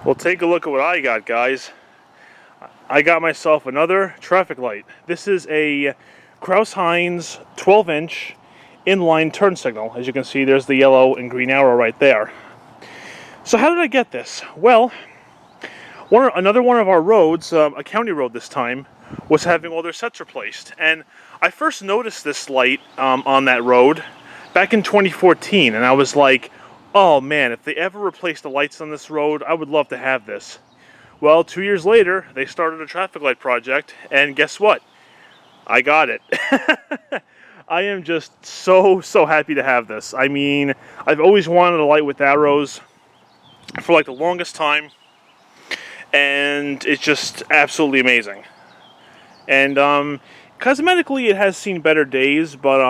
Well, take a look at what I got, guys. I got myself another traffic light. This is a Kraus-Heinz 12-inch inline turn signal. As you can see, there's the yellow and green arrow right there. So how did I get this? Well, another one of our roads, a county road this time, was having all their sets replaced. And I first noticed this light on that road back in 2014, and I was like, oh man, if they ever replace the lights on this road, I would love to have this. Well, 2 years later, they started a traffic light project, and guess what? I got it. I am just so happy to have this. I mean, I've always wanted a light with arrows for like the longest time, and it's just absolutely amazing. And cosmetically, it has seen better days, but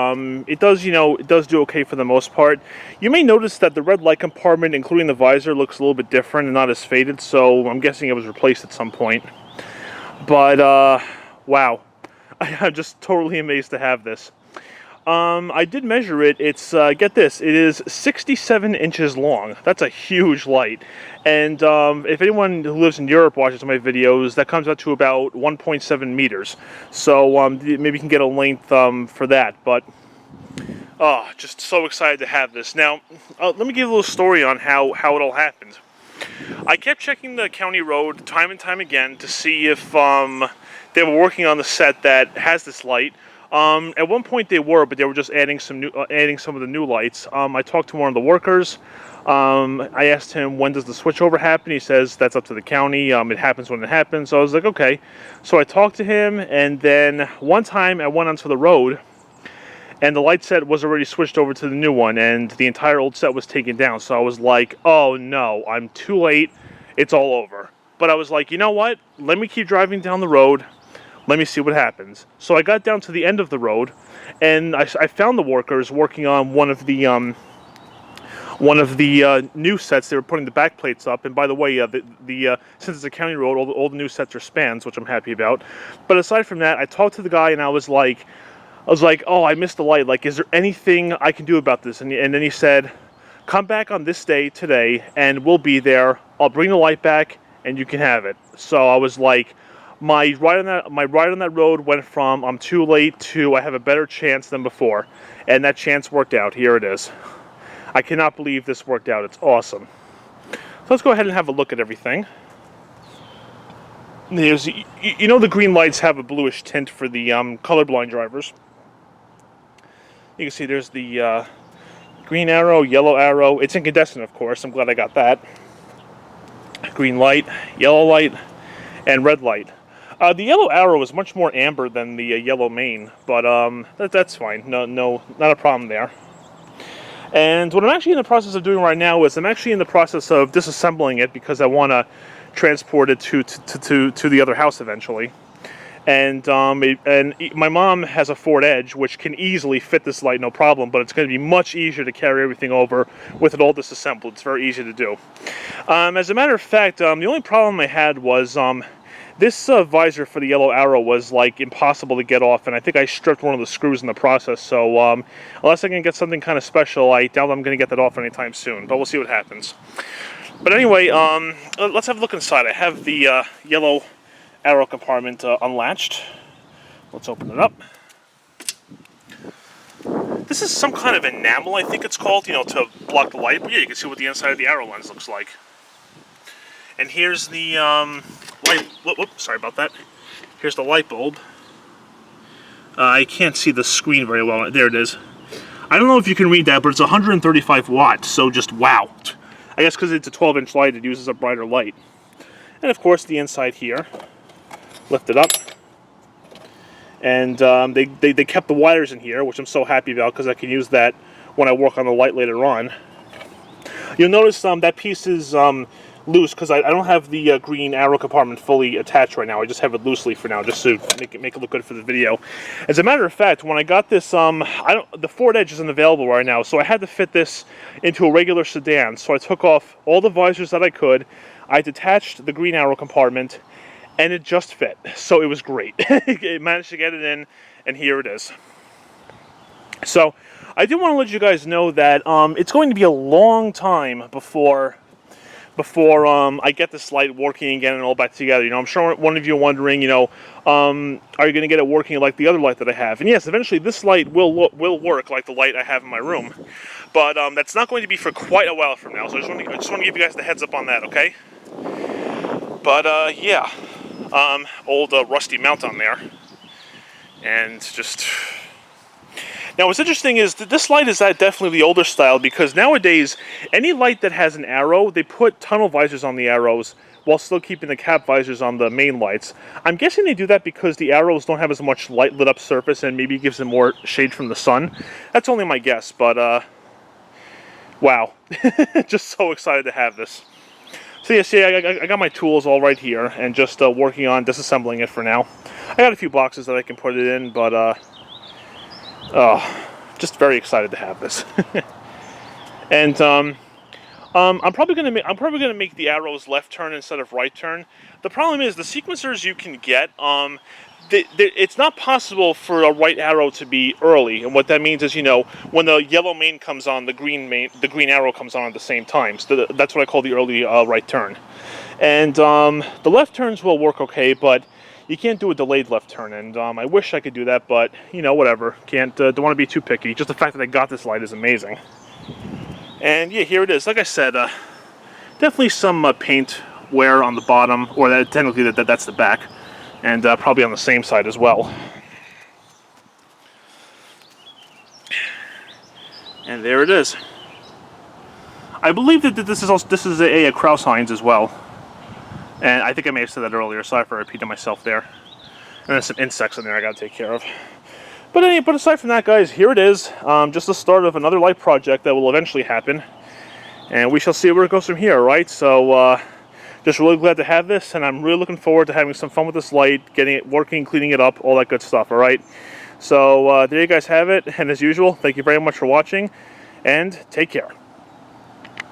it does, it does do okay for the most part. You may notice that the red light compartment, including the visor, looks a little bit different and not as faded, so I'm guessing it was replaced at some point. But, wow. I'm just totally amazed to have this. I did measure it. It's, get this, it is 67 inches long. That's a huge light. And if anyone who lives in Europe watches my videos, that comes out to about 1.7 meters. So maybe you can get a length for that. But, oh, just so excited to have this. Now, let me give a little story on how it all happened. I kept checking the county road time and time again to see if they were working on the set that has this light. At one point they were, but they were just adding some of the new lights. I talked to one of the workers. I asked him, when does the switchover happen? He says that's up to the county. It happens when it happens. So I was like, okay. So I talked to him, and then one time I went onto the road, and the light set was already switched over to the new one, and the entire old set was taken down. So I was like, oh no, I'm too late. It's all over. But I was like, you know what? Let me keep driving down the road. Let me see what happens. So I got down to the end of the road, and I found the workers working on one of the new sets. They were putting the back plates up. And by the way, since it's a county road, all the new sets are spans, which I'm happy about. But aside from that, I talked to the guy, and I was like, oh, I missed the light. Like, is there anything I can do about this? And then he said, come back on this day today, and we'll be there. I'll bring the light back, and you can have it. So I was like, my ride on that road went from I'm too late to I have a better chance than before, and that chance worked out. Here it is. I cannot believe this worked out. It's awesome. So let's go ahead and have a look at everything. There's, the green lights have a bluish tint for the colorblind drivers. You can see there's the green arrow, yellow arrow. It's incandescent, of course. I'm glad I got that. Green light, yellow light, and red light. The yellow arrow is much more amber than the yellow main, but that's fine. No, not a problem there. And what I'm actually in the process of doing right now is I'm actually in the process of disassembling it because I want to transport it to the other house eventually. And my mom has a Ford Edge, which can easily fit this light, no problem, but it's going to be much easier to carry everything over with it all disassembled. It's very easy to do. As a matter of fact, the only problem I had was this visor for the yellow arrow was like impossible to get off, and I think I stripped one of the screws in the process. So unless I can get something kind of special, I doubt I'm going to get that off anytime soon. But we'll see what happens. But anyway, let's have a look inside. I have the yellow arrow compartment unlatched. Let's open it up. This is some kind of enamel, I think it's called, to block the light. But yeah, you can see what the inside of the arrow lens looks like. And here's the light. Whoops, sorry about that. Here's the light bulb. I can't see the screen very well. There it is. I don't know if you can read that, but it's 135 watts. So just wow. I guess because it's a 12-inch light, it uses a brighter light. And of course, the inside here. Lift it up. And they kept the wires in here, which I'm so happy about because I can use that when I work on the light later on. You'll notice that piece is loose because I don't have the green arrow compartment fully attached right now. I just have it loosely for now, just to make it look good for the video. As a matter of fact, when I got this, the Ford Edge isn't available right now, so I had to fit this into a regular sedan. So I took off all the visors that I could. I detached the green arrow compartment, and it just fit. So it was great. It managed to get it in, and here it is. So I do want to let you guys know that it's going to be a long time before before I get this light working again and all back together. I'm sure one of you are wondering, are you going to get it working like the other light that I have? And yes, eventually this light will work like the light I have in my room, but that's not going to be for quite a while from now. So I just want to give you guys the heads up on that, okay? But yeah, old rusty mount on there, and just. Now, what's interesting is that this light is definitely the older style, because nowadays, any light that has an arrow, they put tunnel visors on the arrows while still keeping the cap visors on the main lights. I'm guessing they do that because the arrows don't have as much light lit up surface and maybe gives them more shade from the sun. That's only my guess, but wow. Just so excited to have this. So yeah, see, I got my tools all right here and just working on disassembling it for now. I got a few boxes that I can put it in, but just very excited to have this. And I'm probably gonna make the arrows left turn instead of right turn. The problem is the sequencers you can get. It's not possible for a right arrow to be early, and what that means is, when the yellow main comes on, the green arrow comes on at the same time. So that's what I call the early right turn. And the left turns will work okay, but you can't do a delayed left turn, and I wish I could do that, but whatever. Don't want to be too picky. Just the fact that I got this light is amazing. And yeah, here it is. Like I said, definitely some paint wear on the bottom, or technically that's the back, and probably on the same side as well. And there it is. I believe that this is a Krauss Heinz as well. And I think I may have said that earlier, sorry for repeating myself there. And there's some insects in there I gotta take care of. But aside from that, guys, here it is. Just the start of another light project that will eventually happen. And we shall see where it goes from here, right? So, just really glad to have this, and I'm really looking forward to having some fun with this light, getting it working, cleaning it up, all that good stuff, alright? So, there you guys have it, and as usual, thank you very much for watching, and take care.